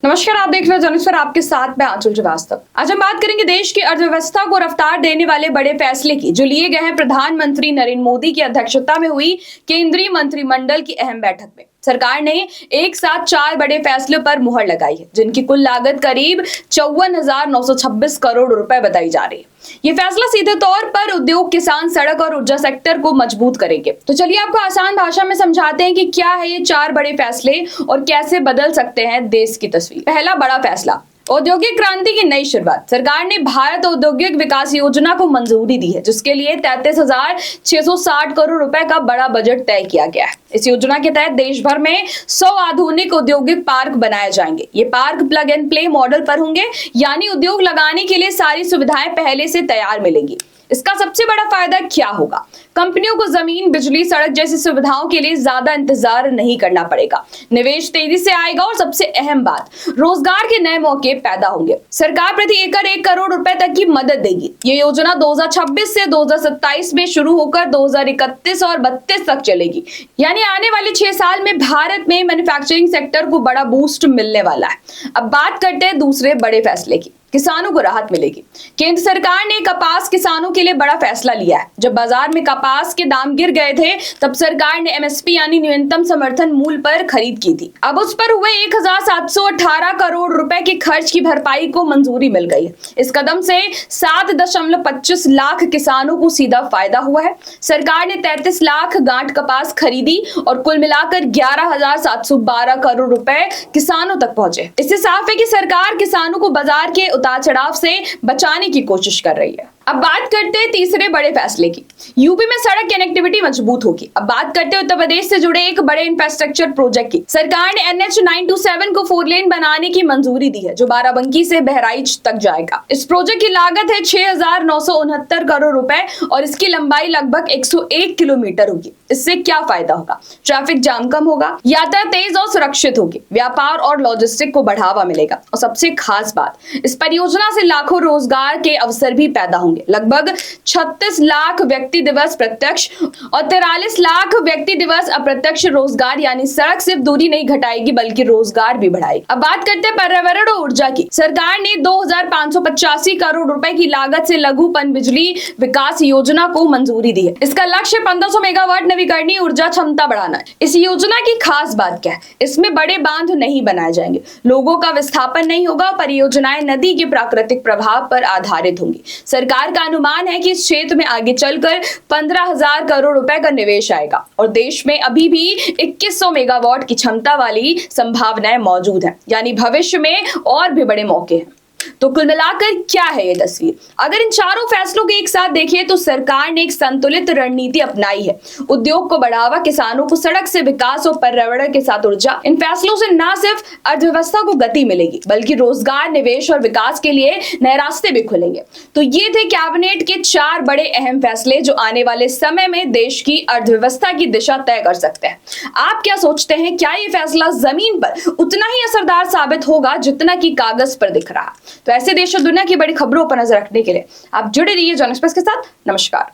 नमस्कार, आप देख रहे हो जनस्वर, आपके साथ मैं आंचल श्रीवास्तव। आज हम बात करेंगे देश की अर्थव्यवस्था को रफ्तार देने वाले बड़े फैसले की, जो लिए गए हैं प्रधानमंत्री नरेंद्र मोदी की अध्यक्षता में हुई केंद्रीय मंत्रिमंडल की अहम बैठक में। सरकार ने एक साथ 4 बड़े फैसलों पर मुहर लगाई है, जिनकी कुल लागत करीब 54,926 करोड़ रुपए बताई जा रही है। ये फैसला सीधे तौर पर उद्योग, किसान, सड़क और ऊर्जा सेक्टर को मजबूत करेंगे। तो चलिए आपको आसान भाषा में समझाते हैं कि क्या है ये 4 बड़े फैसले और कैसे बदल सकते हैं देश की तस्वीर। पहला बड़ा फैसला, औद्योगिक क्रांति की नई शुरुआत। सरकार ने भारत औद्योगिक विकास योजना को मंजूरी दी है, जिसके लिए 33,660 करोड़ रुपए का बड़ा बजट तय किया गया है। इस योजना के तहत देश भर में 100 आधुनिक औद्योगिक पार्क बनाए जाएंगे। ये park plug and play model पर होंगे, यानी उद्योग लगाने के लिए सारी सुविधाएं पहले से तैयार मिलेंगी। इसका सबसे बड़ा फायदा क्या होगा? कंपनियों को जमीन, बिजली, सड़क जैसी सुविधाओं के लिए ज्यादा इंतजार नहीं करना पड़ेगा। निवेश तेजी से आएगा और सबसे अहम बात, रोजगार के नए मौके पैदा होंगे। सरकार प्रति एकड़ 1 करोड़ रुपए तक की मदद देगी। ये योजना 2026 से 2027 में शुरू होकर 2031 और 32 तक चलेगी। यानी आने वाले 6 साल में भारत में मैन्युफैक्चरिंग सेक्टर को बड़ा बूस्ट मिलने वाला है। अब बात करते हैं दूसरे बड़े फैसले की। किसानों को राहत मिलेगी। केंद्र सरकार ने कपास किसानों के लिए बड़ा फैसला लिया है। जब बाजार में कपास के दाम गिर गए थे, तब सरकार ने एमएसपी यानी न्यूनतम समर्थन मूल्य पर खरीद की थी। अब उस पर हुए 1,718 करोड़ रुपए के खर्च की भरपाई को मंजूरी मिल गई है। इस कदम से 7.25 लाख किसानों को सीधा फायदा हुआ है। सरकार ने 33 लाख गांठ कपास खरीदी और कुल मिलाकर 11,712 करोड़ रुपए किसानों तक पहुंचे। इससे साफ है कि सरकार किसानों को बाजार के उतार चढ़ाव से बचाने की कोशिश कर रही है। अब बात करते हैं तीसरे बड़े फैसले की। यूपी में सड़क कनेक्टिविटी मजबूत होगी। अब बात करते हैं उत्तर प्रदेश से जुड़े एक बड़े इंफ्रास्ट्रक्चर प्रोजेक्ट की। सरकार ने NH 927 को 4 लेन बनाने की मंजूरी दी है, जो बाराबंकी से बहराइच तक जाएगा। इस प्रोजेक्ट की लागत है 6,969 करोड़ रुपए और इसकी लंबाई लगभग 101 किलोमीटर होगी। इससे क्या फायदा होगा? ट्रैफिक जाम कम होगा, यातायात तेज और सुरक्षित होगी, व्यापार और लॉजिस्टिक को बढ़ावा मिलेगा और सबसे खास बात, इस परियोजना से लाखों रोजगार के अवसर भी पैदा होंगे। लगभग 36 लाख व्यक्ति दिवस प्रत्यक्ष और 43 लाख व्यक्ति दिवस अप्रत्यक्ष रोजगार, यानी सड़क सिर्फ दूरी नहीं घटाएगी बल्कि रोजगार भी बढ़ाएगी। अब बात करते हैं पर्यावरण और ऊर्जा की। सरकार ने 2,585 करोड़ रुपए की लागत से लघु पनबिजली विकास योजना को मंजूरी दी है। इसका लक्ष्य 1500 मेगावाट नवीकरणीय ऊर्जा क्षमता बढ़ाना है। इस योजना की खास बात क्या है? इसमें बड़े बांध नहीं बनाए जाएंगे, लोगों का विस्थापन नहीं होगा, परियोजनाएं नदी के प्राकृतिक प्रभाव पर आधारित होंगी। सरकार का अनुमान है कि इस क्षेत्र में आगे चलकर 15,000 करोड़ रुपए का निवेश आएगा और देश में अभी भी 2100 मेगावाट की क्षमता वाली संभावनाएं मौजूद हैं, यानी भविष्य में और भी बड़े मौके हैं। तो कुल मिलाकर क्या है ये तस्वीर? अगर इन चारों फैसलों को एक साथ देखें तो सरकार ने एक संतुलित रणनीति अपनाई है। उद्योग को बढ़ावा, किसानों को सड़क से विकास और पर्यावरण के साथ ऊर्जा। इन फैसलों से न सिर्फ अर्थव्यवस्था को गति मिलेगी, बल्कि रोजगार, निवेश और विकास के लिए नए रास्ते भी खुलेंगे। तो ये थे कैबिनेट के 4 बड़े अहम फैसले, जो आने वाले समय में देश की अर्थव्यवस्था की दिशा तय कर सकते हैं। आप क्या सोचते हैं? क्या ये फैसला जमीन पर उतना ही असरदार साबित होगा जितना कि कागज पर दिख रहा? तो ऐसे देश और दुनिया की बड़ी खबरों पर नजर रखने के लिए आप जुड़े रहिए जन एक्सप्रेस के साथ। नमस्कार।